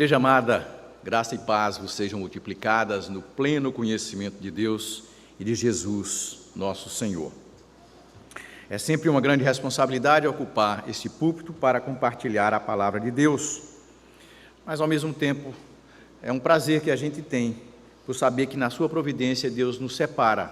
Igreja amada, graça e paz vos sejam multiplicadas no pleno conhecimento de Deus e de Jesus, nosso Senhor. É sempre uma grande responsabilidade ocupar este púlpito para compartilhar a palavra de Deus, mas ao mesmo tempo é um prazer que a gente tem por saber que na sua providência Deus nos separa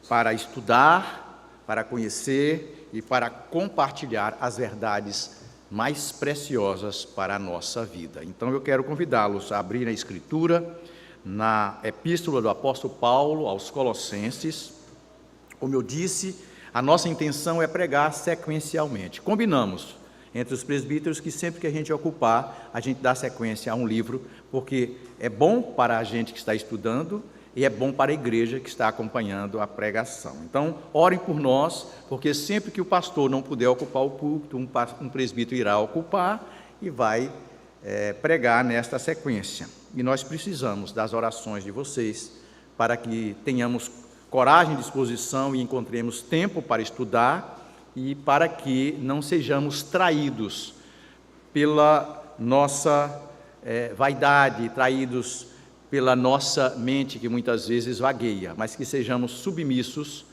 para estudar, para conhecer e para compartilhar as verdades mais preciosas para a nossa vida. Então eu quero convidá-los a abrir a Escritura na Epístola do apóstolo Paulo aos Colossenses. Como eu disse, a nossa intenção é pregar sequencialmente. Combinamos entre os presbíteros que sempre que a gente ocupar, a gente dá sequência a um livro, porque é bom para a gente que está estudando e é bom para a igreja que está acompanhando a pregação. Então, orem por nós, porque sempre que o pastor não puder ocupar o púlpito, um presbítero irá ocupar e vai pregar nesta sequência. E nós precisamos das orações de vocês para que tenhamos coragem e disposição e encontremos tempo para estudar e para que não sejamos traídos pela nossa vaidade, traídos pela nossa mente que muitas vezes vagueia, mas que sejamos submissos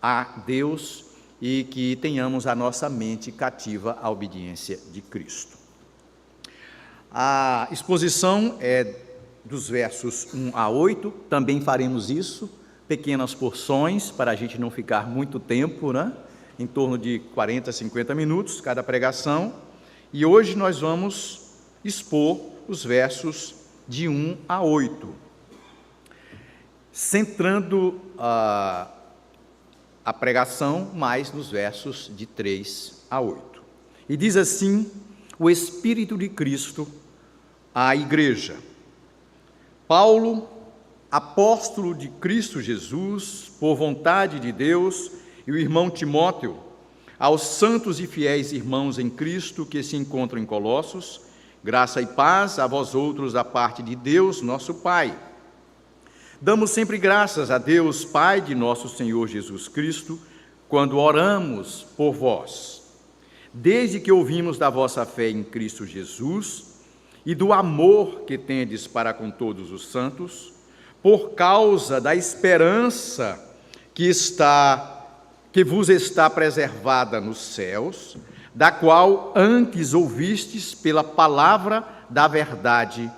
a Deus e que tenhamos a nossa mente cativa à obediência de Cristo. A exposição é dos versos 1 a 8, também faremos isso, pequenas porções, para a gente não ficar muito tempo, né? Em torno de 40, 50 minutos cada pregação, e hoje nós vamos expor os versos de 1 a 8, centrando a pregação mais nos versos de 3 a 8. E diz assim o Espírito de Cristo à igreja: Paulo, apóstolo de Cristo Jesus, por vontade de Deus, e o irmão Timóteo, aos santos e fiéis irmãos em Cristo que se encontram em Colossos, graça e paz a vós outros da parte de Deus, nosso Pai. Damos sempre graças a Deus, Pai de nosso Senhor Jesus Cristo, quando oramos por vós, desde que ouvimos da vossa fé em Cristo Jesus e do amor que tendes para com todos os santos, por causa da esperança que vos está preservada nos céus, da qual antes ouvistes pela palavra da verdade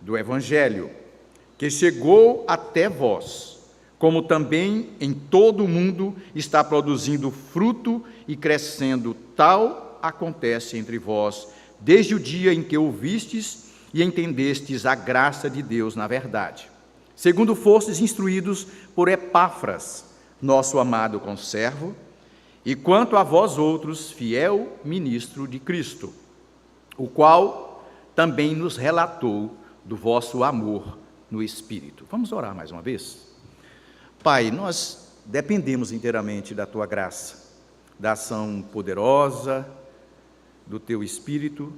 do Evangelho, que chegou até vós, como também em todo o mundo está produzindo fruto e crescendo, tal acontece entre vós, desde o dia em que ouvistes e entendestes a graça de Deus na verdade, segundo fostes instruídos por Epáfras, nosso amado conservo, e quanto a vós outros, fiel ministro de Cristo, o qual também nos relatou do vosso amor no Espírito. Vamos orar mais uma vez? Pai, nós dependemos inteiramente da Tua graça, da ação poderosa do Teu Espírito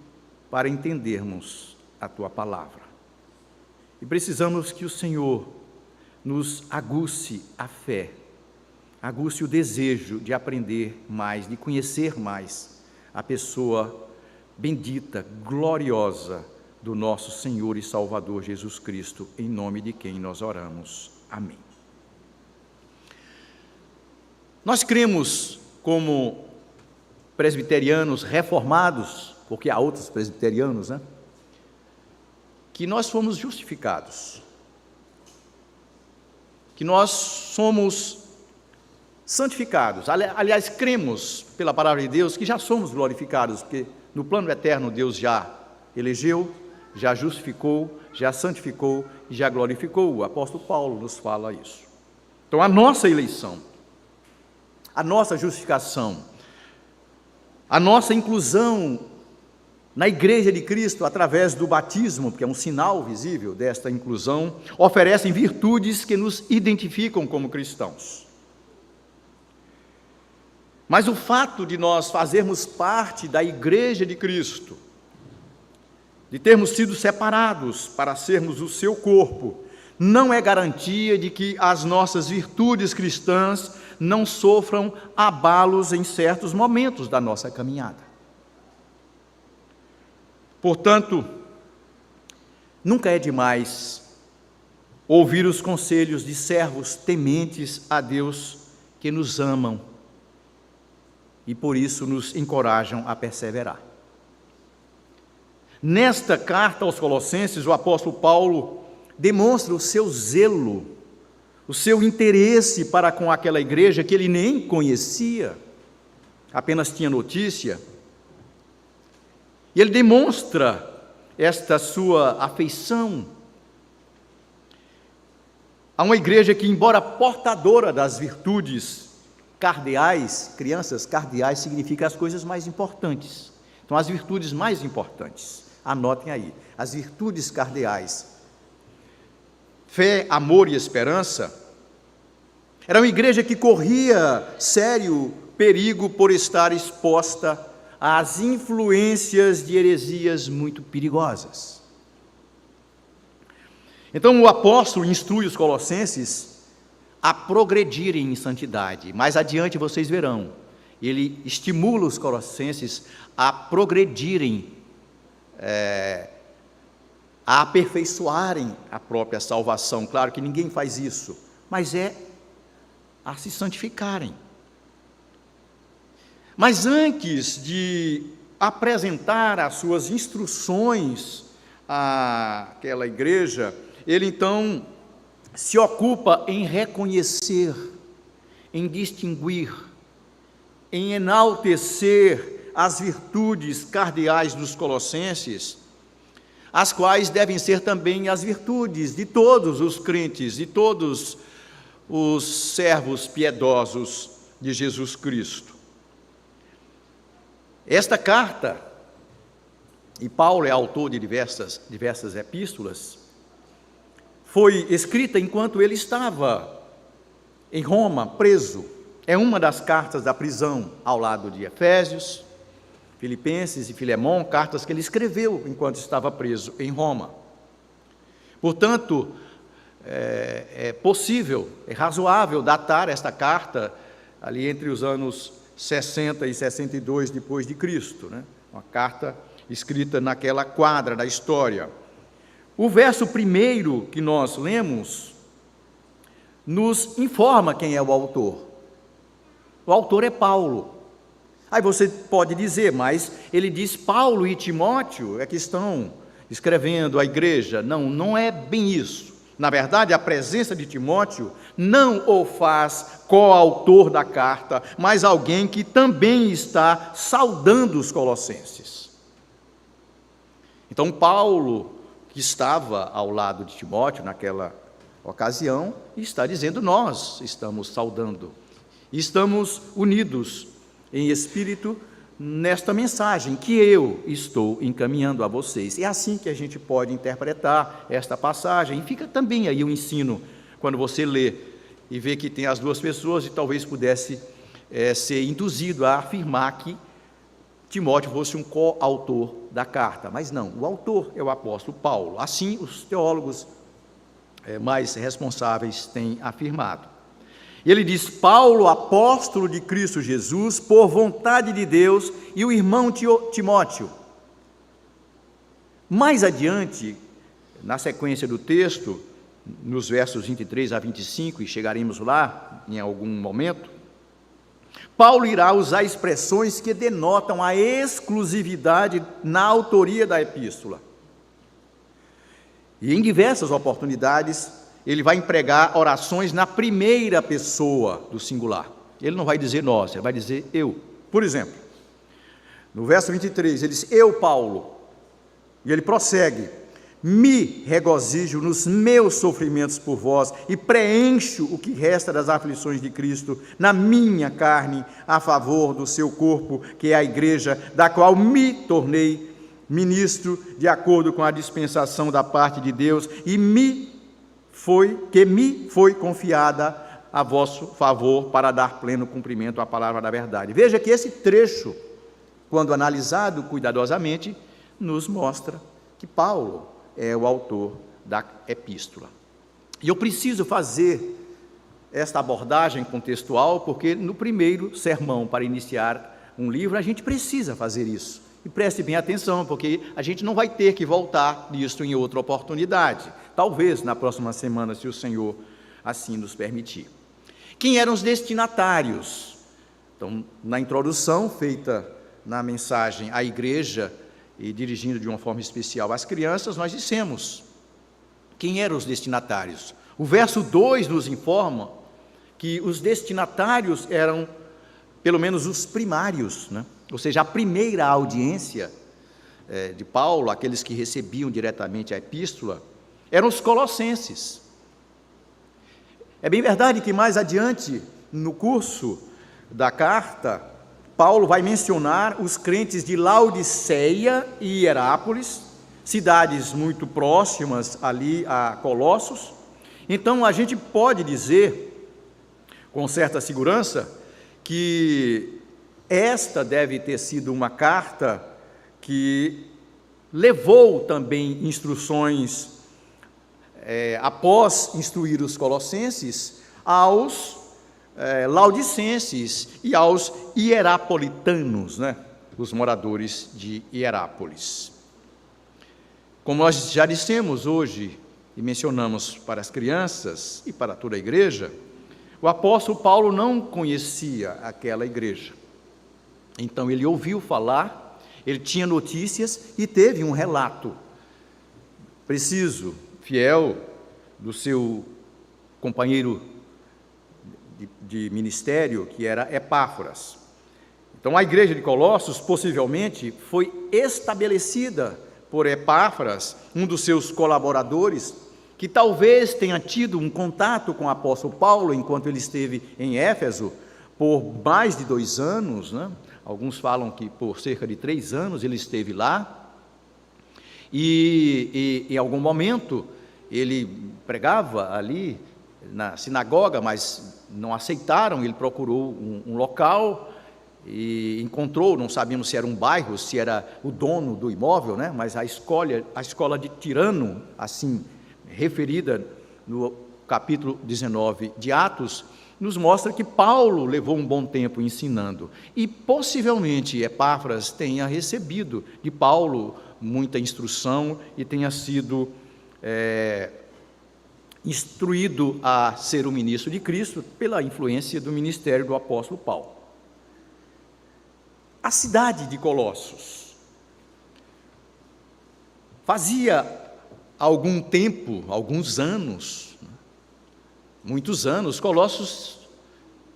para entendermos a Tua palavra. E precisamos que o Senhor nos aguce a fé, aguce o desejo de aprender mais, de conhecer mais a pessoa bendita, gloriosa do nosso Senhor e Salvador Jesus Cristo, em nome de quem nós oramos. Amém. Nós cremos, como presbiterianos reformados, porque há outros presbiterianos, né? Que nós fomos justificados, que nós somos santificados. Aliás, cremos pela palavra de Deus que já somos glorificados, porque no plano eterno Deus já elegeu, já justificou, já santificou e já glorificou. O apóstolo Paulo nos fala isso. Então, a nossa eleição, a nossa justificação, a nossa inclusão na Igreja de Cristo através do batismo, que é um sinal visível desta inclusão, oferecem virtudes que nos identificam como cristãos. Mas o fato de nós fazermos parte da Igreja de Cristo, de termos sido separados para sermos o seu corpo, não é garantia de que as nossas virtudes cristãs não sofram abalos em certos momentos da nossa caminhada. Portanto, Nunca é demais ouvir os conselhos de servos tementes a Deus que nos amam e por isso nos encorajam a perseverar. Nesta carta aos Colossenses, o apóstolo Paulo demonstra o seu zelo, o seu interesse para com aquela igreja que ele nem conhecia, apenas tinha notícia. E ele demonstra esta sua afeição a uma igreja que, embora portadora das virtudes cardeais, crianças, cardeais significa as coisas mais importantes. Então, as virtudes mais importantes, anotem aí, as virtudes cardeais, fé, amor e esperança, era uma igreja que corria sério perigo por estar exposta às influências de heresias muito perigosas. Então o apóstolo instrui os colossenses a progredirem em santidade. Mais adiante vocês verão, ele estimula os colossenses a progredirem, a aperfeiçoarem a própria salvação. Claro que ninguém faz isso, mas é a se santificarem. Mas antes de apresentar as suas instruções àquela igreja, ele então se ocupa em reconhecer, em distinguir, em enaltecer as virtudes cardeais dos colossenses, as quais devem ser também as virtudes de todos os crentes, de todos os servos piedosos de Jesus Cristo. Esta carta, e Paulo é autor de diversas epístolas, foi escrita enquanto ele estava em Roma, preso. É uma das cartas da prisão, ao lado de Efésios, Filipenses e Filemão, cartas que ele escreveu enquanto estava preso em Roma. Portanto, é possível, é razoável datar esta carta ali entre os anos 60 e 62 depois de Cristo, né? Uma carta escrita naquela quadra da história. O verso primeiro que nós lemos nos informa quem é o autor. O autor é Paulo. Aí você pode dizer, mas ele diz Paulo e Timóteo é que estão escrevendo à igreja. Não, não é bem isso. Na verdade, a presença de Timóteo não o faz coautor da carta, mas alguém que também está saudando os colossenses. Então, Paulo, que estava ao lado de Timóteo naquela ocasião, está dizendo: nós estamos saudando, estamos unidos em espírito nesta mensagem que eu estou encaminhando a vocês. É assim que a gente pode interpretar esta passagem. E fica também aí o ensino, quando você lê e vê que tem as duas pessoas, e talvez pudesse ser induzido a afirmar que Timóteo fosse um coautor da carta. Mas não, o autor é o apóstolo Paulo. Assim, os teólogos mais responsáveis têm afirmado. Ele diz: Paulo, apóstolo de Cristo Jesus, por vontade de Deus, e o irmão Timóteo. Mais adiante, na sequência do texto, nos versos 23 a 25, e chegaremos lá em algum momento, Paulo irá usar expressões que denotam a exclusividade na autoria da epístola. E em diversas oportunidades, ele vai empregar orações na primeira pessoa do singular. Ele não vai dizer nós, ele vai dizer eu. Por exemplo, no verso 23, ele diz: eu, Paulo, e ele prossegue: me regozijo nos meus sofrimentos por vós e preencho o que resta das aflições de Cristo na minha carne, a favor do seu corpo, que é a igreja, da qual me tornei ministro de acordo com a dispensação da parte de Deus, e me foi confiada a vosso favor para dar pleno cumprimento à palavra da verdade. Veja que esse trecho, quando analisado cuidadosamente, nos mostra que Paulo é o autor da epístola. E eu preciso fazer esta abordagem contextual, porque no primeiro sermão para iniciar um livro, a gente precisa fazer isso. E preste bem atenção, porque a gente não vai ter que voltar nisso em outra oportunidade. Talvez na próxima semana, se o Senhor assim nos permitir. Quem eram os destinatários? Então, na introdução feita na mensagem à igreja e dirigindo de uma forma especial às crianças, nós dissemos quem eram os destinatários. O verso 2 nos informa que os destinatários eram, pelo menos, os primários, né? Ou seja, a primeira audiência de Paulo, aqueles que recebiam diretamente a epístola, eram os colossenses. É bem verdade que mais adiante, no curso da carta, Paulo vai mencionar os crentes de Laodiceia e Hierápolis, cidades muito próximas ali a Colossos. Então, a gente pode dizer, com certa segurança, que esta deve ter sido uma carta que levou também instruções, após instruir os colossenses, aos laodicenses e aos hierapolitanos, né? Os moradores de Hierápolis. Como nós já dissemos hoje e mencionamos para as crianças e para toda a igreja, o apóstolo Paulo não conhecia aquela igreja. Então ele ouviu falar, ele tinha notícias e teve um relato preciso, fiel, do seu companheiro de ministério, que era Epáfras. Então a igreja de Colossos possivelmente foi estabelecida por Epáfras, um dos seus colaboradores, que talvez tenha tido um contato com o apóstolo Paulo enquanto ele esteve em Éfeso por mais de 2 anos, né? Alguns falam que por cerca de 3 anos ele esteve lá, e em algum momento ele pregava ali na sinagoga, mas não aceitaram. Ele procurou um local e encontrou, não sabíamos se era um bairro, se era o dono do imóvel, né? Mas a escola de Tirano, assim referida no capítulo 19 de Atos, nos mostra que Paulo levou um bom tempo ensinando, e possivelmente Epáfras tenha recebido de Paulo muita instrução e tenha sido instruído a ser o ministro de Cristo pela influência do ministério do apóstolo Paulo. A cidade de Colossos fazia algum tempo, alguns anos, muitos anos, Colossos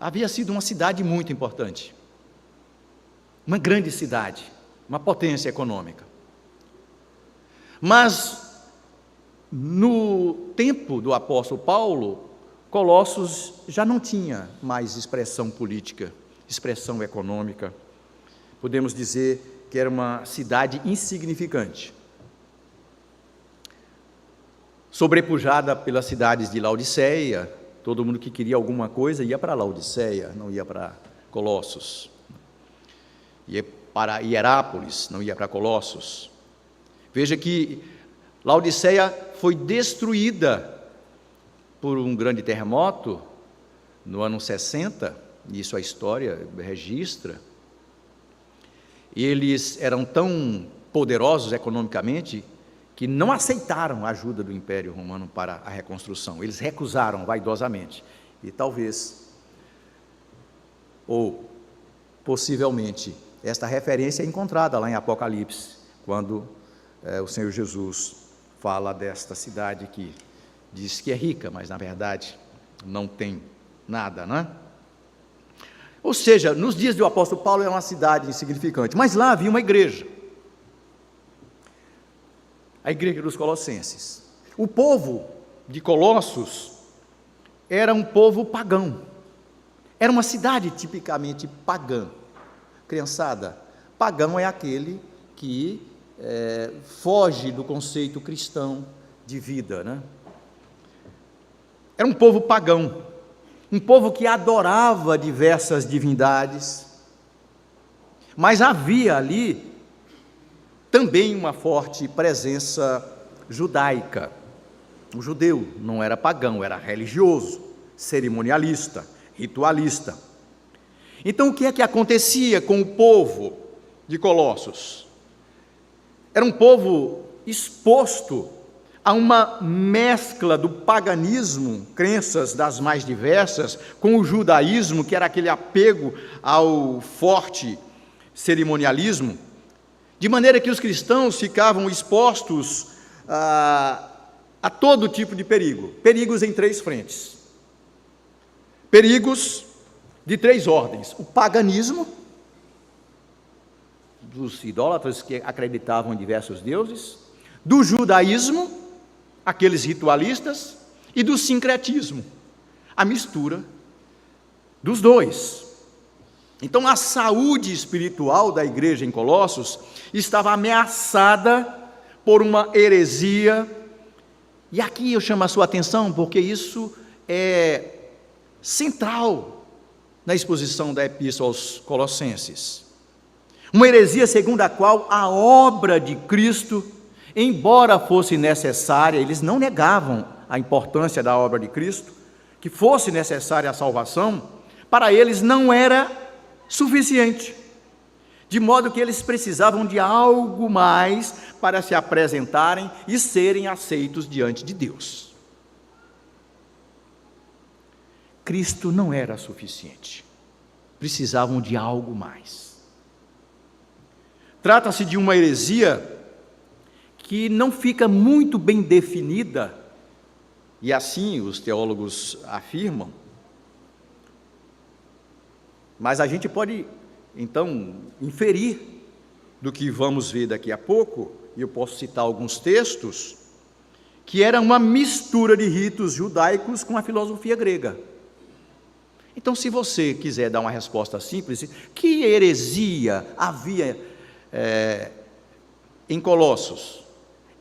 havia sido uma cidade muito importante, uma grande cidade, uma potência econômica. Mas no tempo do apóstolo Paulo, Colossos já não tinha mais expressão política, expressão econômica. Podemos dizer que era uma cidade insignificante, sobrepujada pelas cidades de Laodiceia. Todo mundo que queria alguma coisa ia para Laodiceia, não ia para Colossos. Ia para Hierápolis, não ia para Colossos. Veja que Laodiceia foi destruída por um grande terremoto no ano 60, isso a história registra. Eles eram tão poderosos economicamente que não aceitaram a ajuda do Império Romano para a reconstrução. Eles recusaram vaidosamente. E talvez, ou possivelmente, esta referência é encontrada lá em Apocalipse, quando o Senhor Jesus fala desta cidade que diz que é rica, mas na verdade não tem nada, não é? Ou seja, nos dias do apóstolo Paulo era uma cidade insignificante, mas lá havia uma igreja, a igreja dos Colossenses. O povo de Colossos era um povo pagão, era uma cidade tipicamente pagã. Criançada, pagão é aquele que foge do conceito cristão de vida, né? Era um povo pagão, um povo que adorava diversas divindades, mas havia ali também uma forte presença judaica. O judeu não era pagão, era religioso, cerimonialista, ritualista. Então, o que é que acontecia com o povo de Colossos? Era um povo exposto a uma mescla do paganismo, crenças das mais diversas, com o judaísmo, que era aquele apego ao forte cerimonialismo, de maneira que os cristãos ficavam expostos a todo tipo de perigo. Perigos em 3 frentes. Perigos de 3 ordens: o paganismo, dos idólatras que acreditavam em diversos deuses, do judaísmo, aqueles ritualistas, e do sincretismo, a mistura dos 2. Então a saúde espiritual da igreja em Colossos estava ameaçada por uma heresia, e aqui eu chamo a sua atenção porque isso é central na exposição da Epístola aos Colossenses. Uma heresia segundo a qual a obra de Cristo, embora fosse necessária, eles não negavam a importância da obra de Cristo, que fosse necessária a salvação, para eles não era suficiente, de modo que eles precisavam de algo mais para se apresentarem e serem aceitos diante de Deus. Cristo não era suficiente, precisavam de algo mais. Trata-se de uma heresia que não fica muito bem definida, e assim os teólogos afirmam, mas a gente pode, então, inferir do que vamos ver daqui a pouco, e eu posso citar alguns textos, que era uma mistura de ritos judaicos com a filosofia grega. Então, se você quiser dar uma resposta simples, que heresia havia em Colossos?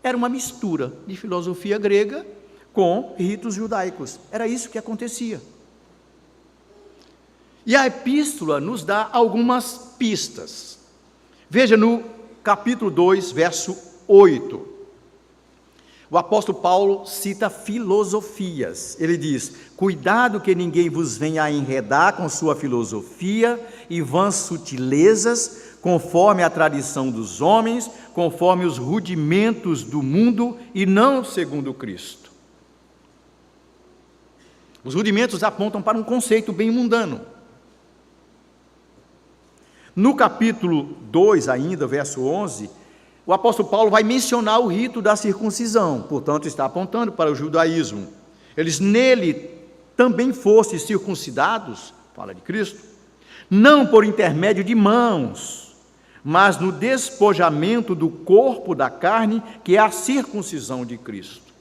Era uma mistura de filosofia grega com ritos judaicos. Era isso que acontecia. E a epístola nos dá algumas pistas. Veja no capítulo 2, verso 8. O apóstolo Paulo cita filosofias. Ele diz: cuidado que ninguém vos venha a enredar com sua filosofia e vãs sutilezas, conforme a tradição dos homens, conforme os rudimentos do mundo e não segundo Cristo. Os rudimentos apontam para um conceito bem mundano. No capítulo 2 ainda, verso 11, o apóstolo Paulo vai mencionar o rito da circuncisão, portanto está apontando para o judaísmo. Eles nele também fossem circuncidados, fala de Cristo, não por intermédio de mãos, mas no despojamento do corpo da carne, que é a circuncisão de Cristo.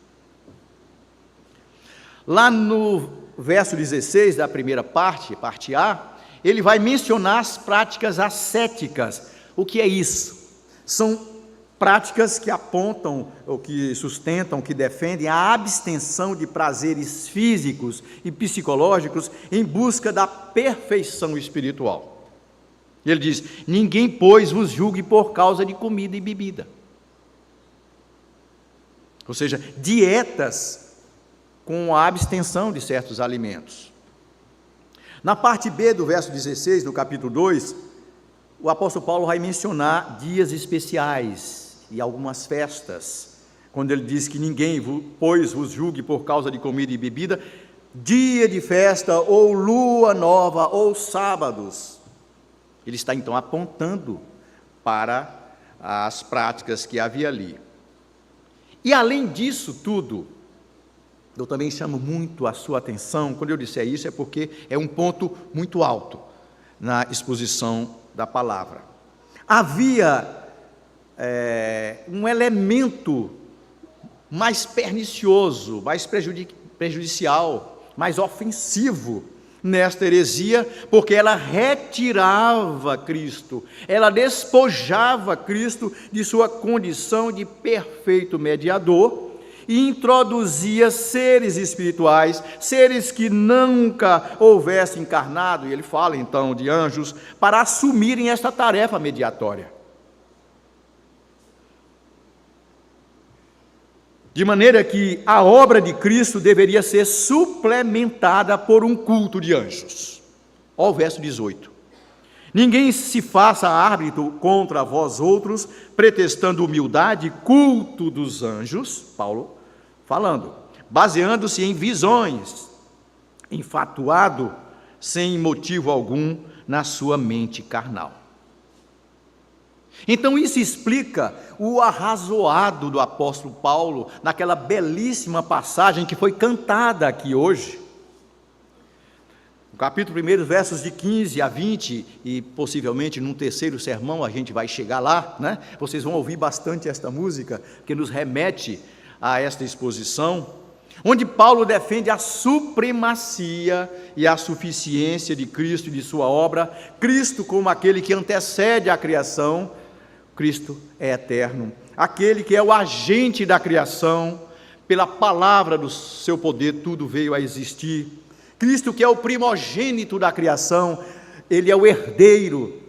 Lá no verso 16 da primeira parte, parte A, ele vai mencionar as práticas ascéticas. O que é isso? São práticas que apontam, ou que sustentam, que defendem a abstenção de prazeres físicos e psicológicos em busca da perfeição espiritual. Ele diz: ninguém, pois, vos julgue por causa de comida e bebida. Ou seja, dietas com a abstenção de certos alimentos. Na parte B do verso 16, do capítulo 2, o apóstolo Paulo vai mencionar dias especiais e algumas festas, quando ele diz que ninguém, pois, vos julgue por causa de comida e bebida, dia de festa, ou lua nova, ou sábados. Ele está então apontando para as práticas que havia ali. E além disso tudo, eu também chamo muito a sua atenção, quando eu disser isso, é porque é um ponto muito alto na exposição da palavra. Havia um elemento mais pernicioso, mais prejudicial, mais ofensivo nesta heresia, porque ela retirava Cristo, ela despojava Cristo de sua condição de perfeito mediador, e introduzia seres espirituais, seres que nunca houvessem encarnado, e ele fala então de anjos, para assumirem esta tarefa mediatória. De maneira que a obra de Cristo deveria ser suplementada por um culto de anjos. Olha o verso 18. Ninguém se faça árbitro contra vós outros, pretextando humildade, culto dos anjos, Paulo falando, baseando-se em visões, enfatuado, sem motivo algum, na sua mente carnal. Então isso explica o arrazoado do apóstolo Paulo, naquela belíssima passagem que foi cantada aqui hoje, no capítulo 1, versos de 15 a 20, e possivelmente num terceiro sermão a gente vai chegar lá, né? Vocês vão ouvir bastante esta música, que nos remete a esta exposição, onde Paulo defende a supremacia e a suficiência de Cristo e de sua obra, Cristo como aquele que antecede a criação. Cristo é eterno, aquele que é o agente da criação, pela palavra do seu poder tudo veio a existir. Cristo que é o primogênito da criação, ele é o herdeiro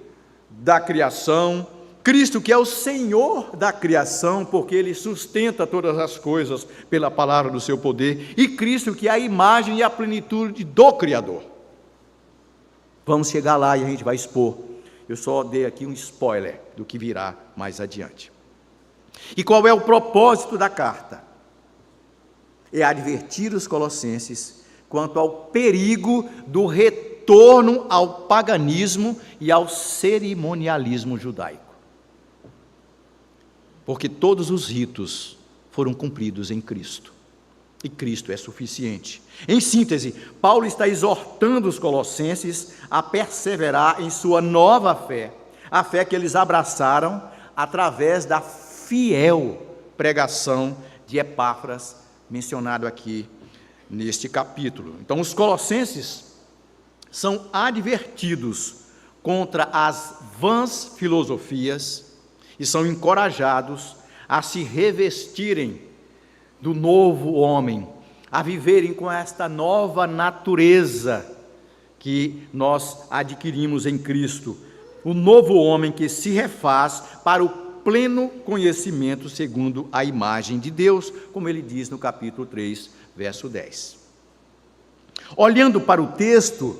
da criação. Cristo que é o Senhor da criação, porque ele sustenta todas as coisas pela palavra do seu poder. E Cristo que é a imagem e a plenitude do Criador. Vamos chegar lá e a gente vai expor. Eu só dei aqui um spoiler do que virá mais adiante. E qual é o propósito da carta? É advertir os colossenses quanto ao perigo do retorno ao paganismo e ao cerimonialismo judaico. Porque todos os ritos foram cumpridos em Cristo, e Cristo é suficiente. Em síntese, Paulo está exortando os colossenses a perseverar em sua nova fé, a fé que eles abraçaram através da fiel pregação de Epáfras, mencionado aqui neste capítulo. Então, os colossenses são advertidos contra as vãs filosofias e são encorajados a se revestirem do novo homem, a viverem com esta nova natureza que nós adquirimos em Cristo, o novo homem que se refaz para o pleno conhecimento segundo a imagem de Deus, como ele diz no capítulo 3, verso 10. Olhando para o texto,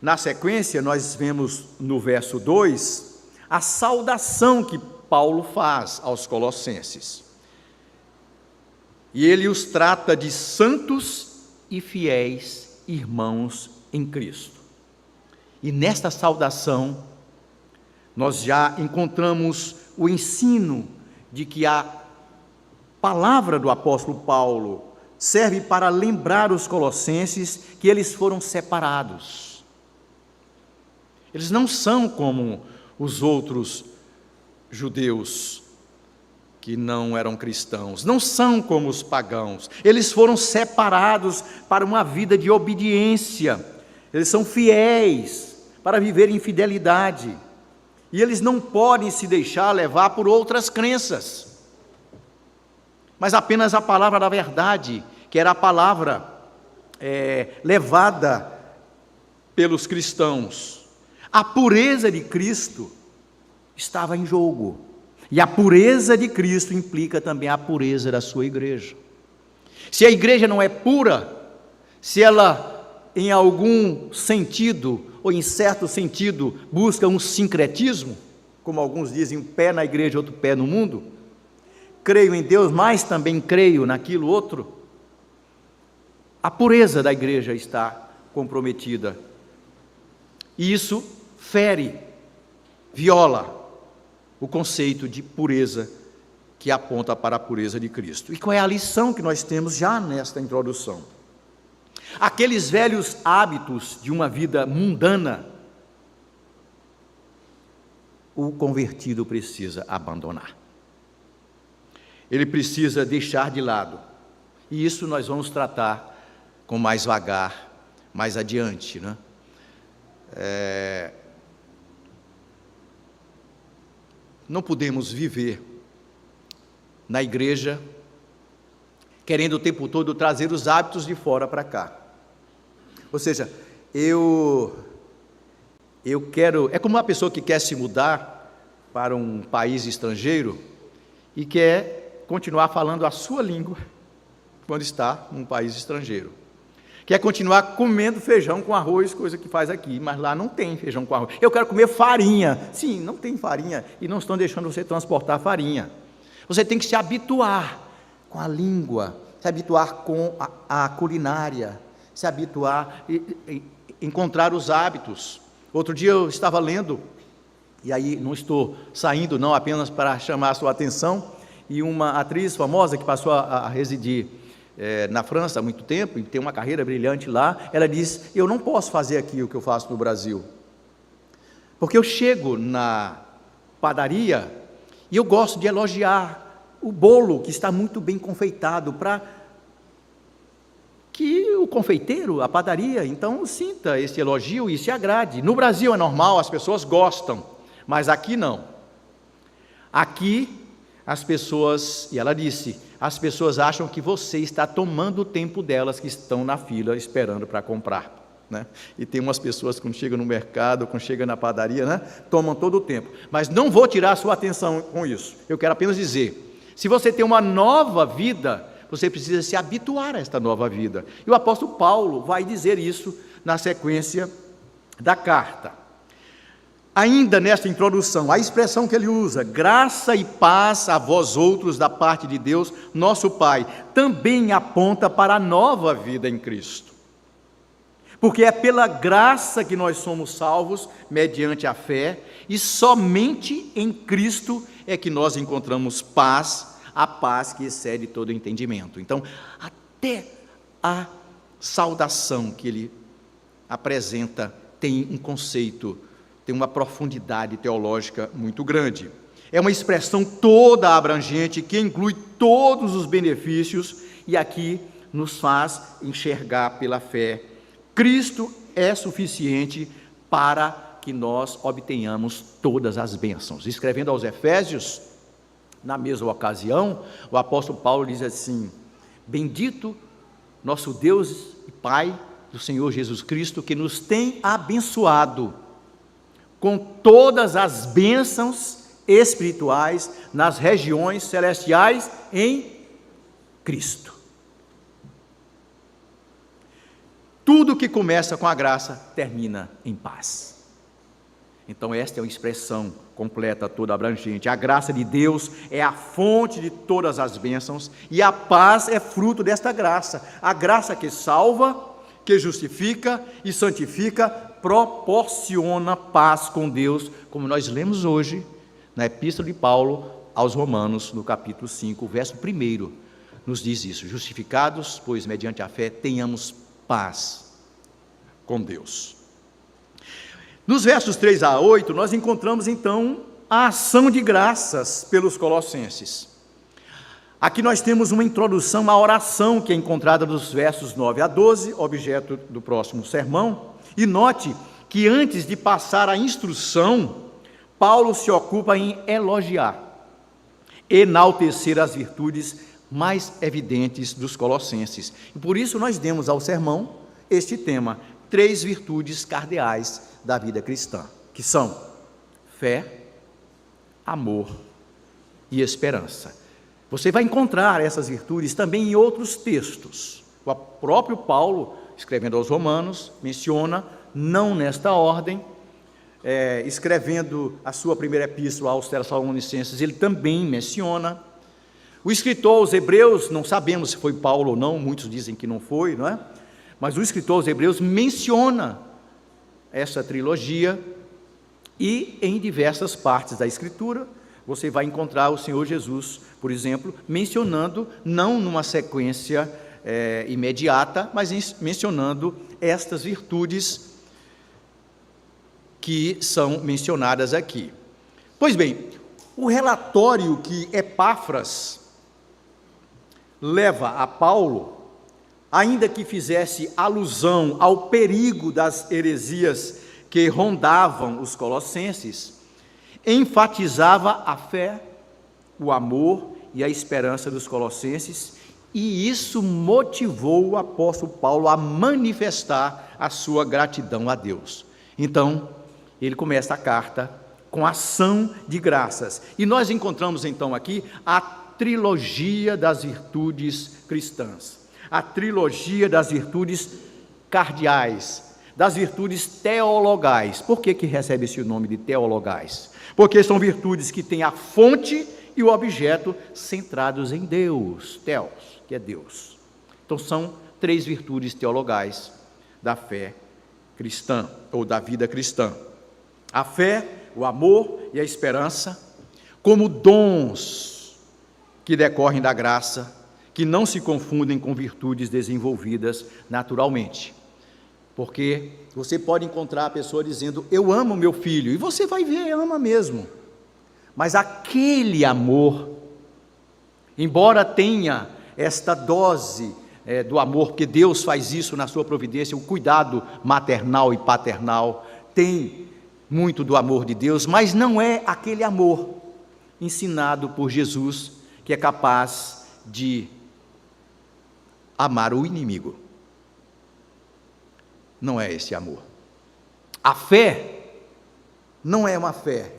na sequência, nós vemos no verso 2, a saudação que Paulo faz aos colossenses. E ele os trata de santos e fiéis irmãos em Cristo. E nesta saudação, nós já encontramos o ensino de que a palavra do apóstolo Paulo serve para lembrar os colossenses que eles foram separados. Eles não são como os outros judeus que não eram cristãos, não são como os pagãos. Eles foram separados para uma vida de obediência. Eles são fiéis para viver em fidelidade. E eles não podem se deixar levar por outras crenças, mas apenas a palavra da verdade, que era a palavra levada pelos cristãos. A pureza de Cristo estava em jogo, e a pureza de Cristo implica também a pureza da sua igreja. Se a igreja não é pura, se ela em algum sentido, ou em certo sentido, busca um sincretismo, como alguns dizem, um pé na igreja, outro pé no mundo, creio em Deus, mas também creio naquilo outro, a pureza da igreja está comprometida. E isso fere, viola o conceito de pureza que aponta para a pureza de Cristo. E qual é a lição que nós temos já nesta introdução? Aqueles velhos hábitos de uma vida mundana, o convertido precisa abandonar. Ele precisa deixar de lado. E isso nós vamos tratar com mais vagar, mais adiante, né? Não podemos viver na igreja querendo o tempo todo trazer os hábitos de fora para cá. Ou seja, eu quero... É como uma pessoa que quer se mudar para um país estrangeiro e quer continuar falando a sua língua quando está num país estrangeiro. Quer continuar comendo feijão com arroz, coisa que faz aqui, mas lá não tem feijão com arroz. Eu quero comer farinha. Sim, não tem farinha e não estão deixando você transportar farinha. Você tem que se habituar com a língua, se habituar com a culinária, se habituar, encontrar os hábitos. Outro dia eu estava lendo, e aí não estou saindo não apenas para chamar a sua atenção, e uma atriz famosa que passou a residir na França há muito tempo, e tem uma carreira brilhante lá, ela diz: eu não posso fazer aqui o que eu faço no Brasil, porque eu chego na padaria e eu gosto de elogiar o bolo que está muito bem confeitado, para que o confeiteiro, a padaria, então sinta esse elogio e se agrade. No Brasil é normal, as pessoas gostam, mas aqui não. Aqui as pessoas, e ela disse, as pessoas acham que você está tomando o tempo delas que estão na fila esperando para comprar, né? E tem umas pessoas, quando chegam no mercado, quando chegam na padaria, né, tomam todo o tempo. Mas não vou tirar a sua atenção com isso. Eu quero apenas dizer, se você tem uma nova vida, você precisa se habituar a esta nova vida. E o apóstolo Paulo vai dizer isso na sequência da carta. Ainda nesta introdução, a expressão que ele usa, graça e paz a vós outros da parte de Deus, nosso Pai, também aponta para a nova vida em Cristo. Porque é pela graça que nós somos salvos, mediante a fé, e somente em Cristo é que nós encontramos paz, a paz que excede todo entendimento. Então, até a saudação que ele apresenta tem um conceito, tem uma profundidade teológica muito grande. É uma expressão toda abrangente que inclui todos os benefícios e aqui nos faz enxergar pela fé. Cristo é suficiente para que nós obtenhamos todas as bênçãos. Escrevendo aos Efésios, na mesma ocasião, o apóstolo Paulo diz assim: bendito nosso Deus e Pai do Senhor Jesus Cristo, que nos tem abençoado com todas as bênçãos espirituais nas regiões celestiais em Cristo. Tudo que começa com a graça termina em paz. Então esta é uma expressão completa, toda abrangente. A graça de Deus é a fonte de todas as bênçãos e a paz é fruto desta graça. A graça que salva, que justifica e santifica, proporciona paz com Deus, como nós lemos hoje na Epístola de Paulo aos Romanos, no capítulo 5, verso 1, nos diz isso: justificados, pois mediante a fé tenhamos paz com Deus. Nos versos 3 a 8, nós encontramos então a ação de graças pelos colossenses. Aqui nós temos uma introdução à oração que é encontrada nos versos 9 a 12, objeto do próximo sermão. E note que antes de passar a instrução, Paulo se ocupa em elogiar, enaltecer as virtudes mais evidentes dos colossenses. E por isso nós demos ao sermão este tema: 3 virtudes cardeais da vida cristã, que são fé, amor e esperança. Você vai encontrar essas virtudes também em outros textos. O próprio Paulo, escrevendo aos Romanos, menciona, não nesta ordem, escrevendo a sua primeira epístola aos Tessalonicenses, ele também menciona. O escritor aos Hebreus, não sabemos se foi Paulo ou não, muitos dizem que não foi, não é? Mas o escritor aos Hebreus menciona essa trilogia, e em diversas partes da Escritura você vai encontrar o Senhor Jesus, por exemplo, mencionando, não numa sequência imediata, mas mencionando estas virtudes que são mencionadas aqui. Pois bem, o relatório que Epáfras leva a Paulo, ainda que fizesse alusão ao perigo das heresias que rondavam os colossenses, enfatizava a fé, o amor e a esperança dos colossenses, e isso motivou o apóstolo Paulo a manifestar a sua gratidão a Deus. Então, ele começa a carta com ação de graças, e nós encontramos então aqui a trilogia das virtudes cristãs, a trilogia das virtudes cardeais, das virtudes teologais. Por que recebe esse nome de teologais? Porque são virtudes que têm a fonte e o objeto centrados em Deus, Theos, que é Deus. Então são 3 virtudes teologais da fé cristã, ou da vida cristã: a fé, o amor e a esperança, como dons que decorrem da graça, que não se confundem com virtudes desenvolvidas naturalmente. Porque você pode encontrar a pessoa dizendo, eu amo meu filho, e você vai ver, ama mesmo. Mas aquele amor, embora tenha esta dose do amor, porque Deus faz isso na sua providência, o cuidado maternal e paternal, tem muito do amor de Deus, mas não é aquele amor ensinado por Jesus, que é capaz de amar o inimigo. Não é esse amor. A fé não é uma fé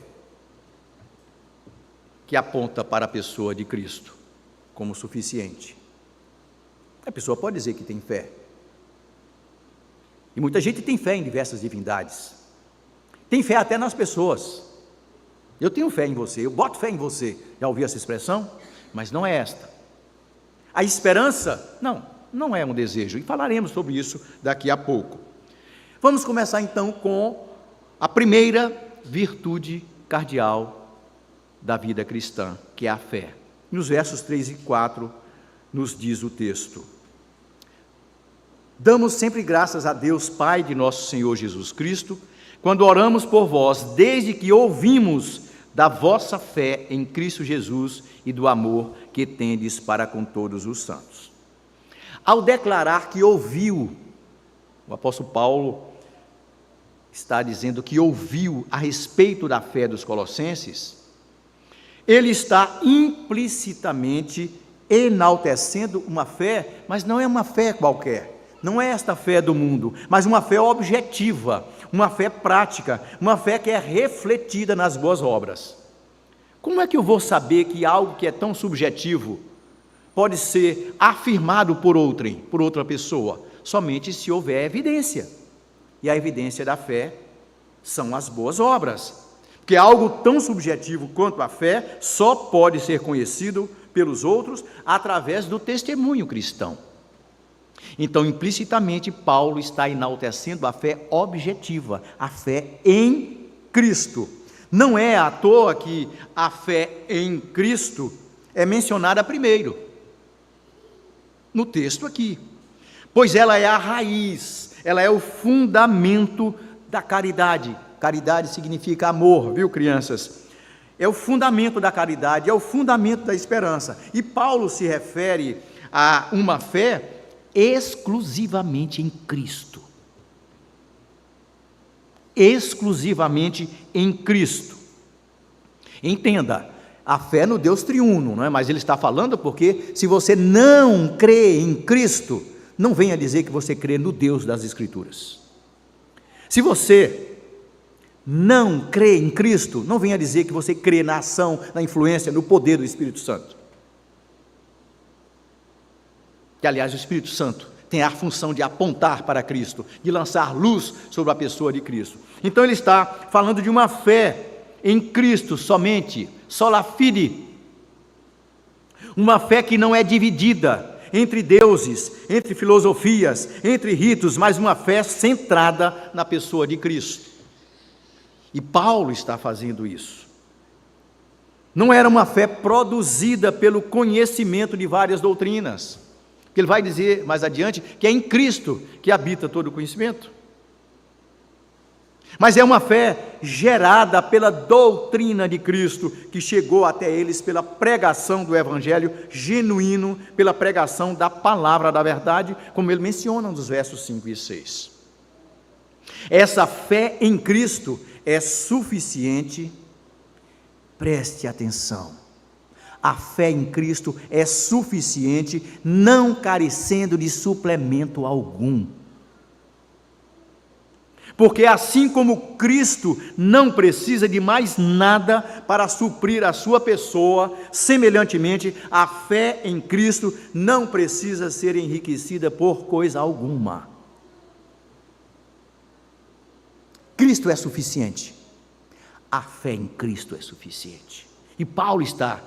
que aponta para a pessoa de Cristo como suficiente. A pessoa pode dizer que tem fé. E muita gente tem fé em diversas divindades. Tem fé até nas pessoas. Eu tenho fé em você, eu boto fé em você. Já ouviu essa expressão? Mas não é esta. A esperança, não é um desejo. E falaremos sobre isso daqui a pouco. Vamos começar então com a primeira virtude cardeal da vida cristã, que é a fé. Nos versos 3 e 4 nos diz o texto: damos sempre graças a Deus, Pai de nosso Senhor Jesus Cristo, quando oramos por vós, desde que ouvimos da vossa fé em Cristo Jesus e do amor que tendes para com todos os santos. Ao declarar que ouviu, o apóstolo Paulo está dizendo que ouviu a respeito da fé dos colossenses, ele está implicitamente enaltecendo uma fé, mas não é uma fé qualquer, não é esta fé do mundo, mas uma fé objetiva, uma fé prática, uma fé que é refletida nas boas obras. Como é que eu vou saber que algo que é tão subjetivo pode ser afirmado por outra pessoa? Somente se houver evidência. E a evidência da fé são as boas obras. Porque algo tão subjetivo quanto a fé só pode ser conhecido pelos outros através do testemunho cristão. Então, implicitamente, Paulo está enaltecendo a fé objetiva, a fé em Cristo. Não é à toa que a fé em Cristo é mencionada primeiro, no texto aqui, pois ela é a raiz, ela é o fundamento da caridade. Caridade significa amor, viu, crianças? É o fundamento da caridade, é o fundamento da esperança. E Paulo se refere a uma fé exclusivamente em Cristo. Exclusivamente em Cristo. Entenda, a fé no Deus triuno, não é? Mas ele está falando porque se você não crê em Cristo, não venha dizer que você crê no Deus das Escrituras. Se você não crê em Cristo, não venha dizer que você crê na ação, na influência, no poder do Espírito Santo. Que, aliás, o Espírito Santo tem a função de apontar para Cristo, de lançar luz sobre a pessoa de Cristo. Então ele está falando de uma fé em Cristo somente, sola fide, uma fé que não é dividida entre deuses, entre filosofias, entre ritos, mas uma fé centrada na pessoa de Cristo. E Paulo está fazendo isso. Não era uma fé produzida pelo conhecimento de várias doutrinas, porque ele vai dizer mais adiante que é em Cristo que habita todo o conhecimento. Mas é uma fé gerada pela doutrina de Cristo, que chegou até eles pela pregação do Evangelho genuíno, pela pregação da palavra da verdade, como ele menciona nos versos 5 e 6. Essa fé em Cristo é suficiente, preste atenção, a fé em Cristo é suficiente, não carecendo de suplemento algum. Porque assim como Cristo não precisa de mais nada para suprir a sua pessoa, semelhantemente, a fé em Cristo não precisa ser enriquecida por coisa alguma. Cristo é suficiente. A fé em Cristo é suficiente. E Paulo está,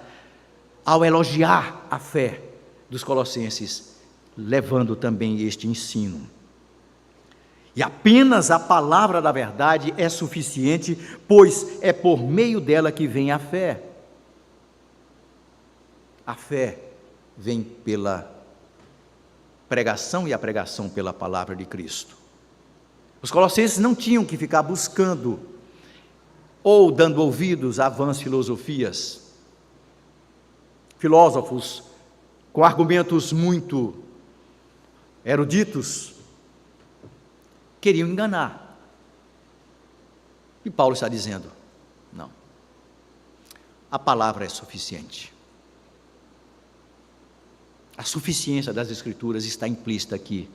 ao elogiar a fé dos colossenses, levando também este ensino. E apenas a palavra da verdade é suficiente, pois é por meio dela que vem a fé. A fé vem pela pregação e a pregação pela palavra de Cristo. Os colossenses não tinham que ficar buscando ou dando ouvidos a vãs filosofias, filósofos com argumentos muito eruditos, queriam enganar. E Paulo está dizendo, não, a palavra é suficiente. A suficiência das Escrituras está implícita aqui,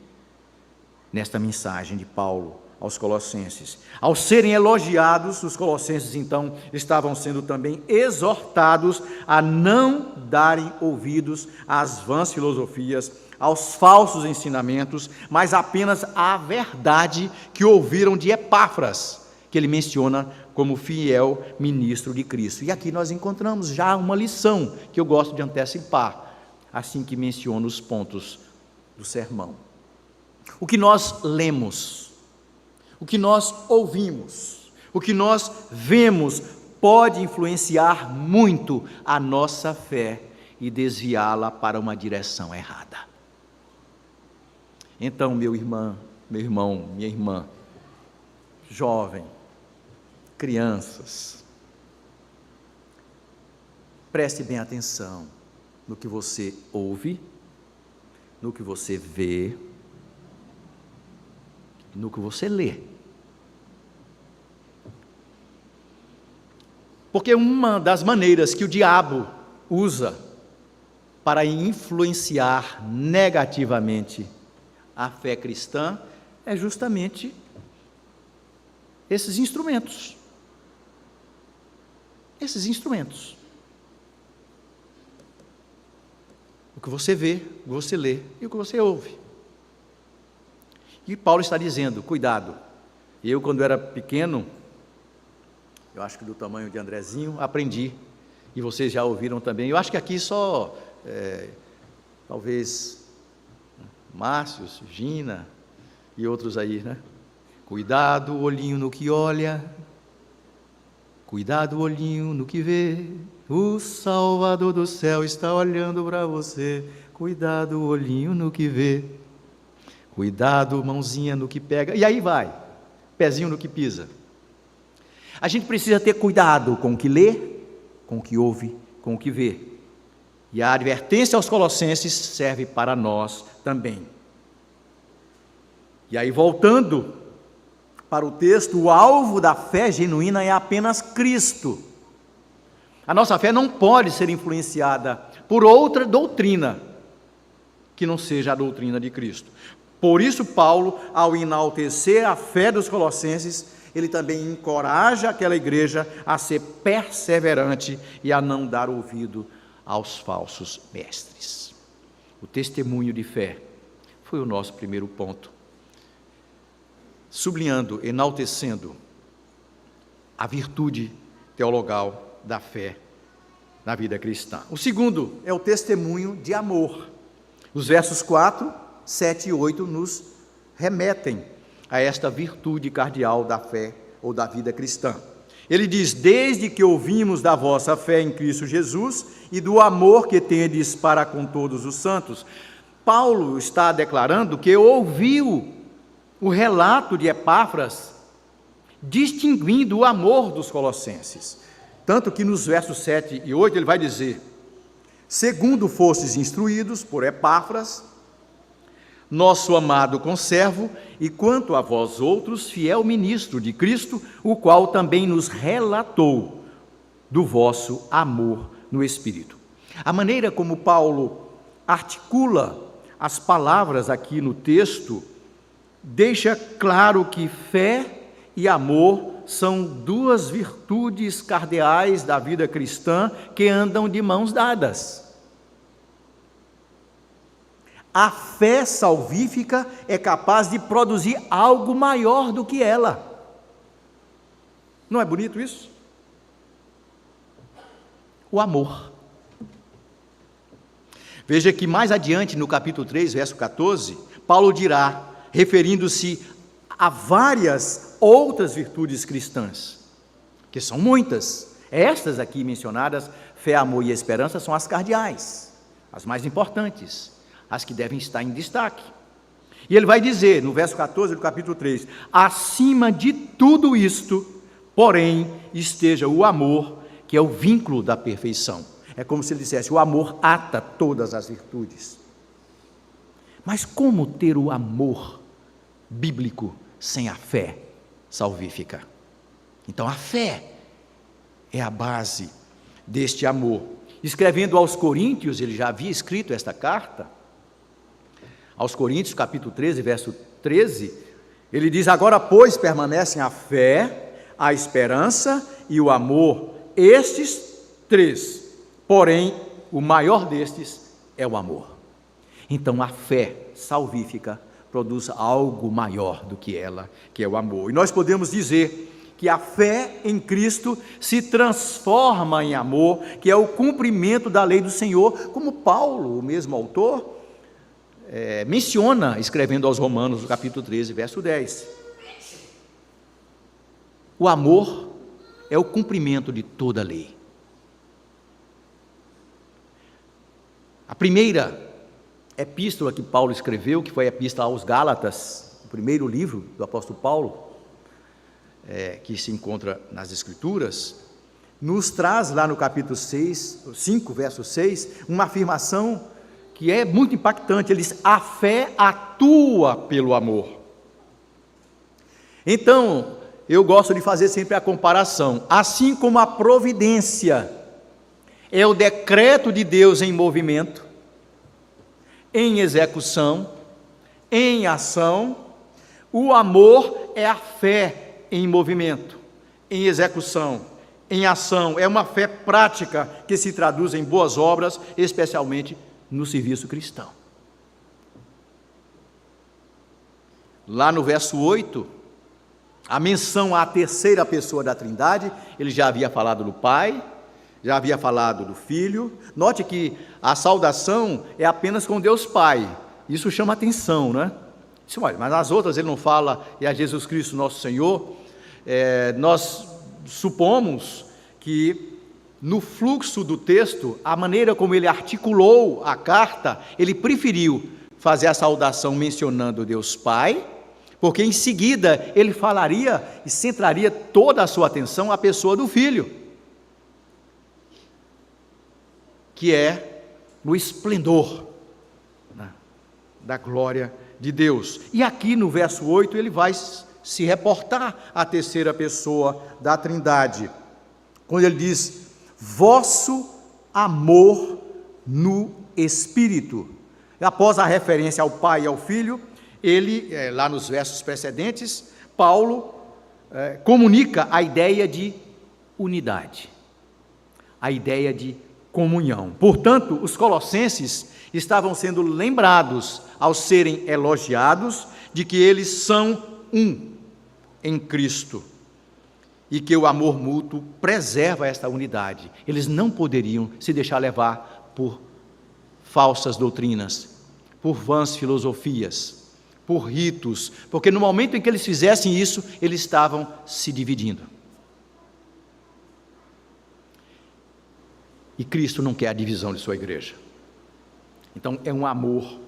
nesta mensagem de Paulo aos colossenses. Ao serem elogiados, os colossenses então estavam sendo também exortados a não darem ouvidos às vãs filosofias, aos falsos ensinamentos, mas apenas à verdade que ouviram de Epáfras, que ele menciona como fiel ministro de Cristo. E aqui nós encontramos já uma lição que eu gosto de antecipar, assim que menciono os pontos do sermão. O que nós lemos, o que nós ouvimos, o que nós vemos pode influenciar muito a nossa fé e desviá-la para uma direção errada. Então, meu irmão, minha irmã, jovem, crianças, preste bem atenção no que você ouve, no que você vê, no que você lê. Porque uma das maneiras que o diabo usa para influenciar negativamente a fé cristã é justamente esses instrumentos. Esses instrumentos. O que você vê, o que você lê e o que você ouve. E Paulo está dizendo, cuidado. Eu, quando era pequeno, eu acho que do tamanho de Andrezinho, aprendi. E vocês já ouviram também. Eu acho que aqui só, talvez, Márcio, Gina e outros aí, né? Cuidado, olhinho no que olha. Cuidado, olhinho no que vê. O Salvador do céu está olhando para você. Cuidado, olhinho no que vê. Cuidado, mãozinha no que pega. E aí vai, pezinho no que pisa. A gente precisa ter cuidado com o que lê, com o que ouve, com o que vê. E a advertência aos colossenses serve para nós também. E aí, voltando para o texto, o alvo da fé genuína é apenas Cristo. A nossa fé não pode ser influenciada por outra doutrina que não seja a doutrina de Cristo. Por isso, Paulo, ao enaltecer a fé dos colossenses, ele também encoraja aquela igreja a ser perseverante e a não dar ouvido aos falsos mestres. O testemunho de fé foi o nosso primeiro ponto, sublinhando, enaltecendo a virtude teologal da fé na vida cristã. O segundo é o testemunho de amor. Os versos 4, 7 e 8 nos remetem a esta virtude cardeal da fé ou da vida cristã. Ele diz, desde que ouvimos da vossa fé em Cristo Jesus e do amor que tendes para com todos os santos. Paulo está declarando que ouviu o relato de Epáfras, distinguindo o amor dos colossenses. Tanto que nos versos 7 e 8 ele vai dizer, segundo fostes instruídos por Epáfras, nosso amado conservo, e quanto a vós outros, fiel ministro de Cristo, o qual também nos relatou do vosso amor no Espírito. A maneira como Paulo articula as palavras aqui no texto, deixa claro que fé e amor são duas virtudes cardeais da vida cristã que andam de mãos dadas. A fé salvífica é capaz de produzir algo maior do que ela. Não é bonito isso? O amor. Veja que mais adiante, no capítulo 3, verso 14, Paulo dirá, referindo-se a várias outras virtudes cristãs, que são muitas. Estas aqui mencionadas, fé, amor e esperança, são as cardeais, as mais importantes, as que devem estar em destaque. E ele vai dizer, no verso 14 do capítulo 3, acima de tudo isto, porém, esteja o amor, que é o vínculo da perfeição. É como se ele dissesse, o amor ata todas as virtudes. Mas como ter o amor bíblico sem a fé salvífica? Então a fé é a base deste amor. Escrevendo aos Coríntios, ele já havia escrito esta carta, aos Coríntios, capítulo 13, verso 13, ele diz, agora, pois, permanecem a fé, a esperança e o amor, estes três, porém, o maior destes é o amor. Então, a fé salvífica produz algo maior do que ela, que é o amor. E nós podemos dizer que a fé em Cristo se transforma em amor, que é o cumprimento da lei do Senhor, como Paulo, o mesmo autor, menciona, escrevendo aos Romanos, no capítulo 13, verso 10. O amor é o cumprimento de toda a lei. A primeira epístola que Paulo escreveu, que foi a epístola aos Gálatas, o primeiro livro do apóstolo Paulo, que se encontra nas Escrituras, nos traz lá no capítulo 5, verso 6, uma afirmação que é muito impactante. Ele diz, a fé atua pelo amor. Então, eu gosto de fazer sempre a comparação, assim como a providência é o decreto de Deus em movimento, em execução, em ação, o amor é a fé em movimento, em execução, em ação, é uma fé prática que se traduz em boas obras, especialmente no serviço cristão. Lá no verso 8, a menção à terceira pessoa da Trindade, ele já havia falado do Pai, já havia falado do Filho. Note que a saudação é apenas com Deus Pai, isso chama atenção, né? Mas as outras ele não fala, e a Jesus Cristo nosso Senhor. Nós supomos que no fluxo do texto, a maneira como ele articulou a carta, ele preferiu fazer a saudação mencionando Deus Pai, porque em seguida ele falaria e centraria toda a sua atenção à pessoa do Filho, que é no esplendor da glória de Deus. E aqui no verso 8 ele vai se reportar à terceira pessoa da Trindade, quando ele diz, vosso amor no Espírito. Após a referência ao Pai e ao Filho, ele, lá nos versos precedentes, Paulo comunica a ideia de unidade, a ideia de comunhão. Portanto, os colossenses estavam sendo lembrados, ao serem elogiados, de que eles são um em Cristo, e que o amor mútuo preserva esta unidade. Eles não poderiam se deixar levar por falsas doutrinas, por vãs filosofias, por ritos, porque no momento em que eles fizessem isso, eles estavam se dividindo. E Cristo não quer a divisão de sua igreja. Então é um amor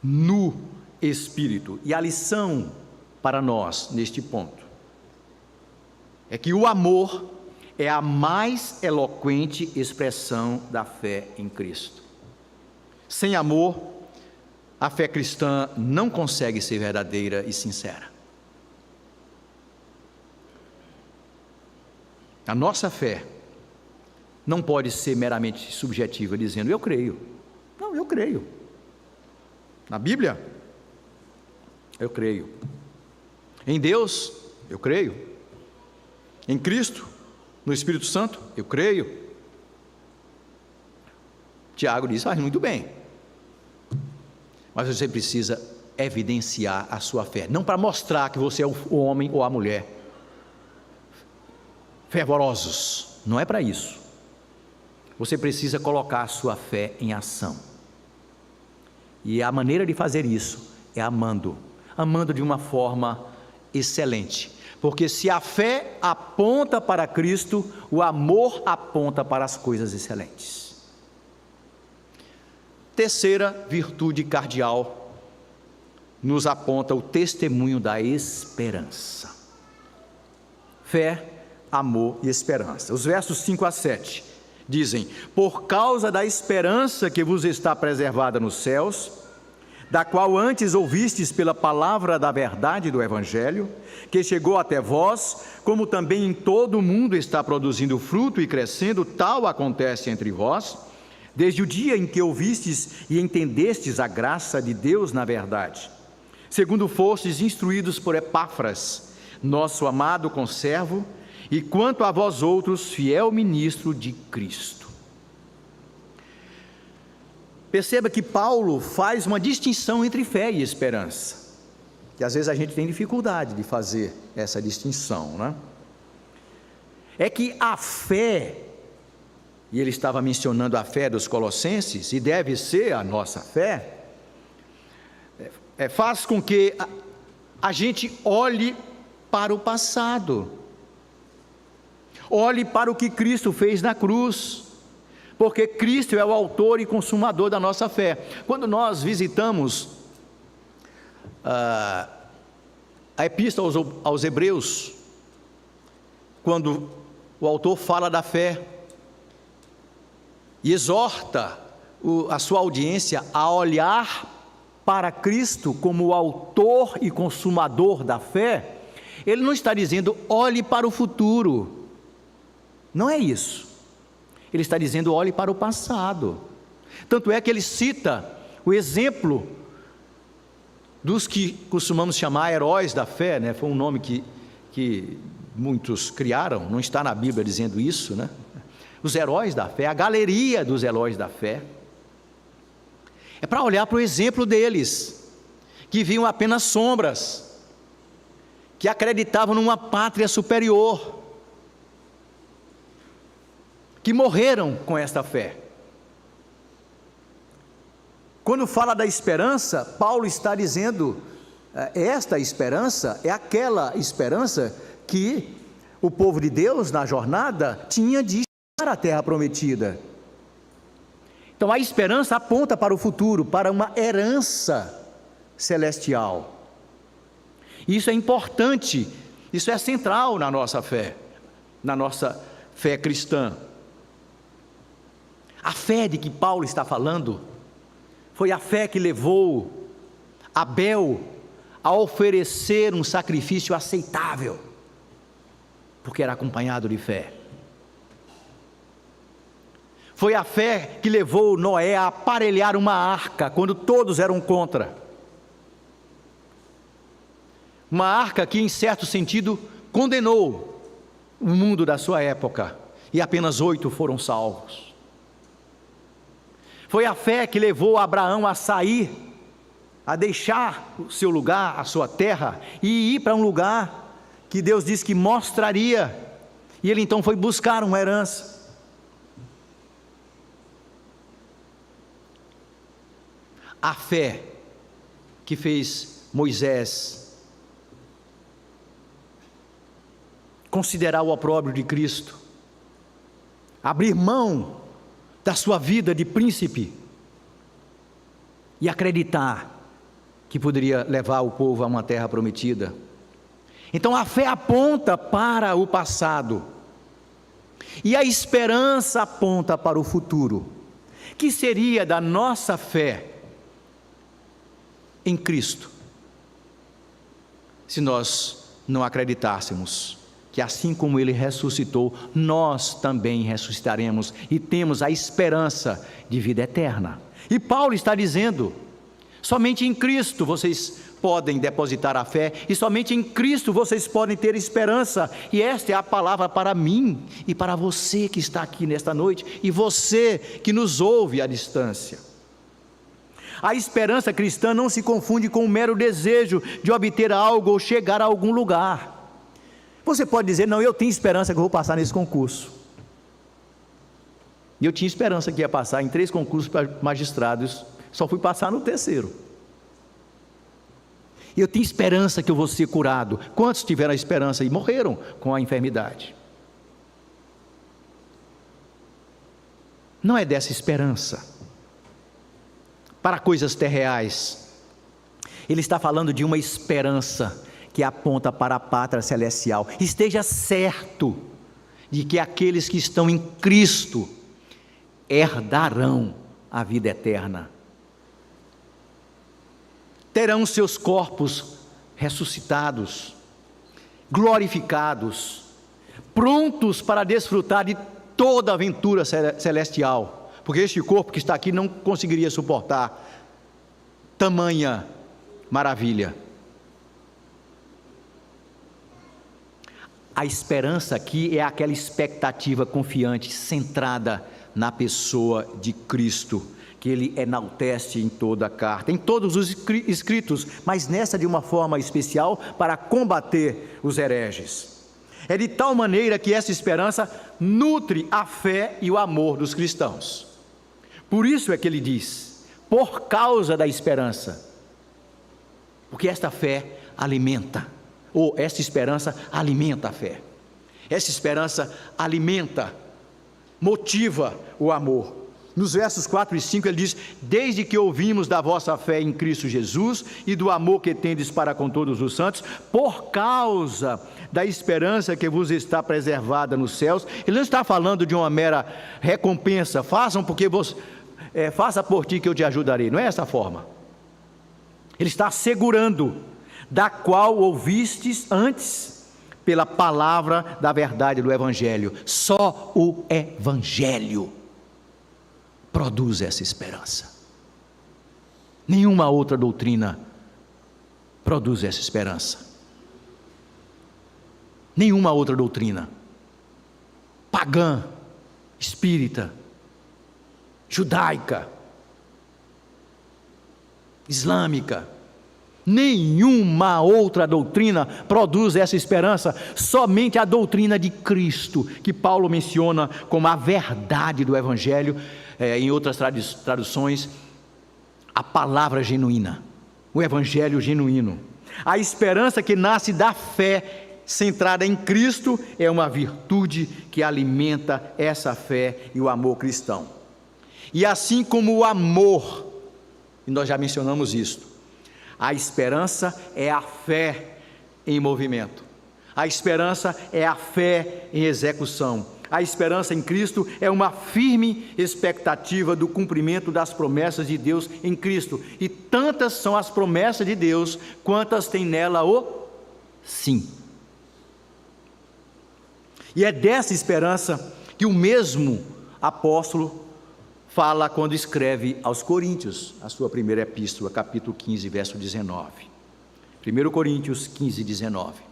no Espírito. E a lição para nós neste ponto é que o amor é a mais eloquente expressão da fé em Cristo. Sem amor, a fé cristã não consegue ser verdadeira e sincera. A nossa fé não pode ser meramente subjetiva, dizendo, eu creio. Não, eu creio. Na Bíblia, eu creio. Em Deus, eu creio. Em Cristo, no Espírito Santo, eu creio. Tiago diz, muito bem. Mas você precisa evidenciar a sua fé, não para mostrar que você é o homem ou a mulher fervorosos. Não é para isso. Você precisa colocar a sua fé em ação. E a maneira de fazer isso é amando. Amando de uma forma excelente. Porque se a fé aponta para Cristo, o amor aponta para as coisas excelentes. Terceira virtude cardeal nos aponta o testemunho da esperança. Fé, amor e esperança. Os versos 5 a 7 dizem: por causa da esperança que vos está preservada nos céus, da qual antes ouvistes pela palavra da verdade do Evangelho, que chegou até vós, como também em todo o mundo está produzindo fruto e crescendo, tal acontece entre vós, desde o dia em que ouvistes e entendestes a graça de Deus na verdade, segundo fostes instruídos por Epáfras, nosso amado conservo, e quanto a vós outros, fiel ministro de Cristo. Perceba que Paulo faz uma distinção entre fé e esperança, que às vezes a gente tem dificuldade de fazer essa distinção, né? É que a fé, e ele estava mencionando a fé dos colossenses, e deve ser a nossa fé, faz com que a gente olhe para o passado, olhe para o que Cristo fez na cruz, porque Cristo é o autor e consumador da nossa fé. Quando nós visitamos a epístola aos Hebreus, quando o autor fala da fé e exorta a sua audiência a olhar para Cristo como o autor e consumador da fé, ele não está dizendo olhe para o futuro, não é isso. Ele está dizendo olhe para o passado. Tanto é que ele cita o exemplo dos que costumamos chamar heróis da fé, né? Foi um nome que muitos criaram, não está na Bíblia dizendo isso, né? Os heróis da fé, a galeria dos heróis da fé, é para olhar para o exemplo deles, que viam apenas sombras, que acreditavam numa pátria superior, que morreram com esta fé. Quando fala da esperança, Paulo está dizendo, esta esperança é aquela esperança que o povo de Deus na jornada tinha de chegar à terra prometida. Então a esperança aponta para o futuro, para uma herança celestial. Isso é importante, isso é central na nossa fé cristã. A fé de que Paulo está falando foi a fé que levou Abel a oferecer um sacrifício aceitável, porque era acompanhado de fé. Foi a fé que levou Noé a aparelhar uma arca, quando todos eram contra. Uma arca que, em certo sentido, condenou o mundo da sua época, e apenas 8 foram salvos. Foi a fé que levou Abraão a sair, a deixar o seu lugar, a sua terra, e ir para um lugar que Deus disse que mostraria, e ele então foi buscar uma herança. A fé que fez Moisés considerar o opróbrio de Cristo, abrir mão da sua vida de príncipe e acreditar que poderia levar o povo a uma terra prometida. Então a fé aponta para o passado e a esperança aponta para o futuro. Que seria da nossa fé em Cristo se nós não acreditássemos que assim como Ele ressuscitou, nós também ressuscitaremos e temos a esperança de vida eterna. E Paulo está dizendo, somente em Cristo vocês podem depositar a fé, e somente em Cristo vocês podem ter esperança, e esta é a palavra para mim, e para você que está aqui nesta noite, e você que nos ouve à distância. A esperança cristã não se confunde com o mero desejo de obter algo ou chegar a algum lugar. Você pode dizer: não, eu tenho esperança que eu vou passar nesse concurso. E eu tinha esperança que ia passar em 3 concursos para magistrados, só fui passar no 3º. Eu tenho esperança que eu vou ser curado. Quantos tiveram a esperança e morreram com a enfermidade? Não é dessa esperança para coisas terreais. Ele está falando de uma esperança que aponta para a pátria celestial. Esteja certo de que aqueles que estão em Cristo herdarão a vida eterna. Terão seus corpos ressuscitados, glorificados, prontos para desfrutar de toda a aventura celestial, porque este corpo que está aqui não conseguiria suportar tamanha maravilha. A esperança aqui é aquela expectativa confiante, centrada na pessoa de Cristo, que ele enaltece em toda a carta, em todos os escritos, mas nessa de uma forma especial para combater os hereges. É de tal maneira que essa esperança nutre a fé e o amor dos cristãos. Por isso é que ele diz: por causa da esperança, porque esta fé alimenta, ou esta esperança alimenta a fé, essa esperança alimenta, motiva o amor. Nos versos 4 e 5 ele diz: desde que ouvimos da vossa fé em Cristo Jesus e do amor que tendes para com todos os santos, por causa da esperança que vos está preservada nos céus. Ele não está falando de uma mera recompensa, façam porque faça por ti que eu te ajudarei, não é essa forma. Ele está assegurando: da qual ouvistes antes pela palavra da verdade do Evangelho. Só o Evangelho produz essa esperança. Nenhuma outra doutrina produz essa esperança. Nenhuma outra doutrina, pagã, espírita, judaica, islâmica, nenhuma outra doutrina produz essa esperança. Somente a doutrina de Cristo, que Paulo menciona como a verdade do Evangelho, em outras traduções, a palavra genuína, o Evangelho genuíno. A esperança que nasce da fé centrada em Cristo é uma virtude que alimenta essa fé e o amor cristão. E assim como o amor, e nós já mencionamos isso, a esperança é a fé em movimento, a esperança é a fé em execução. A esperança em Cristo é uma firme expectativa do cumprimento das promessas de Deus em Cristo. E tantas são as promessas de Deus, quantas tem nela o sim. E é dessa esperança que o mesmo apóstolo fala quando escreve aos Coríntios, a sua primeira epístola, capítulo 15, verso 19. 1 Coríntios 15, 19.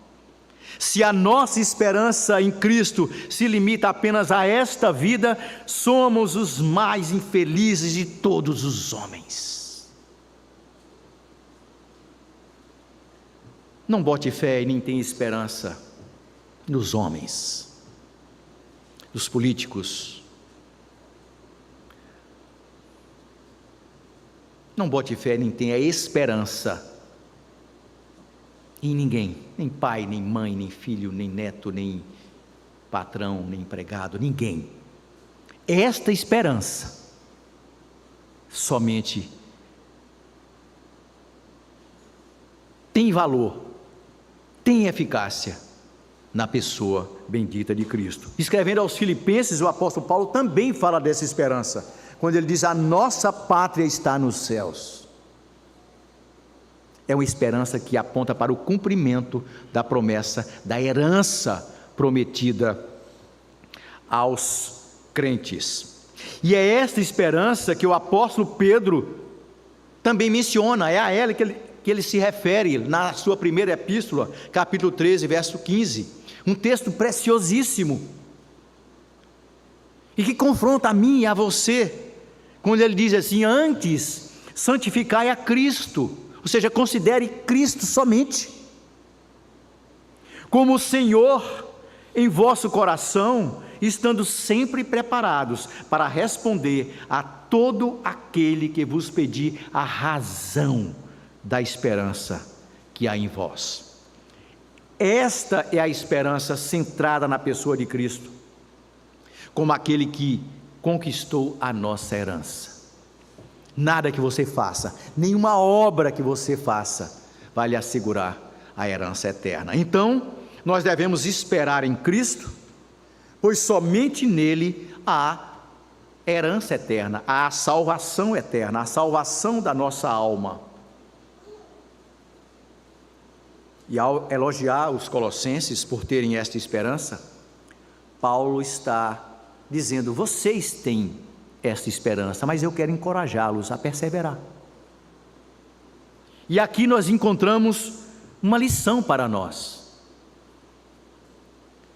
Se a nossa esperança em Cristo se limita apenas a esta vida, somos os mais infelizes de todos os homens. Não bote fé e nem tenha esperança nos homens, nos políticos. Não bote fé e nem tenha esperança em ninguém, nem pai, nem mãe, nem filho, nem neto, nem patrão, nem empregado, ninguém. Esta esperança somente tem valor, tem eficácia na pessoa bendita de Cristo. Escrevendo aos Filipenses, o apóstolo Paulo também fala dessa esperança, quando ele diz: a nossa pátria está nos céus. É uma esperança que aponta para o cumprimento da promessa, da herança prometida aos crentes. E é esta esperança que o apóstolo Pedro também menciona, é a ela que ele se refere na sua primeira epístola, capítulo 13, verso 15. Um texto preciosíssimo, e que confronta a mim e a você, quando ele diz assim: antes santificai a Cristo. Ou seja, considere Cristo somente. como o Senhor em vosso coração, estando sempre preparados para responder a todo aquele que vos pedir a razão da esperança que há em vós. Esta é a esperança centrada na pessoa de Cristo, como aquele que conquistou a nossa herança. Nada que você faça, nenhuma obra que você faça, vai lhe assegurar a herança eterna. Então, nós devemos esperar em Cristo, pois somente nele há herança eterna, há salvação eterna, a salvação da nossa alma. E ao elogiar os colossenses por terem esta esperança, Paulo está dizendo: vocês têm esta esperança, mas eu quero encorajá-los a perseverar. E aqui nós encontramos uma lição para nós.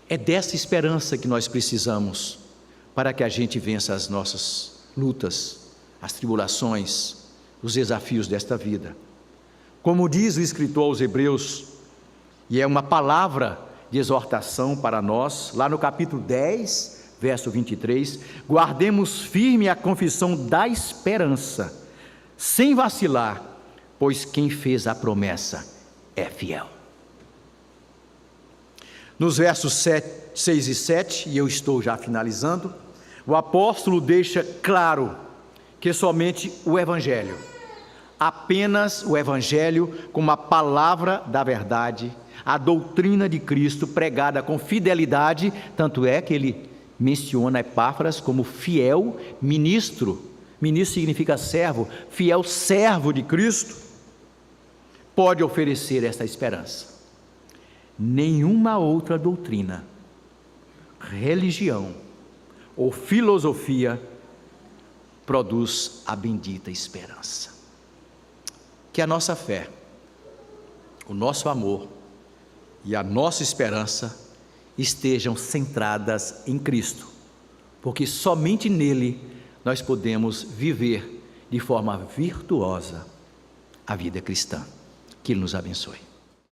É dessa esperança que nós precisamos para que a gente vença as nossas lutas, as tribulações, os desafios desta vida. Como diz o escritor aos Hebreus, e é uma palavra de exortação para nós, lá no capítulo 10, verso 23, guardemos firme a confissão da esperança, sem vacilar, pois quem fez a promessa é fiel. Nos versos 6 e 7, e eu estou já finalizando, o apóstolo deixa claro que somente o Evangelho, apenas o Evangelho como a palavra da verdade, a doutrina de Cristo pregada com fidelidade, tanto é que ele menciona Epáfras como fiel ministro. Ministro significa servo, fiel servo de Cristo, pode oferecer esta esperança. Nenhuma outra doutrina, religião ou filosofia produz a bendita esperança. Que a nossa fé, o nosso amor e a nossa esperança estejam centradas em Cristo, porque somente nele nós podemos viver de forma virtuosa a vida cristã. Que Ele nos abençoe.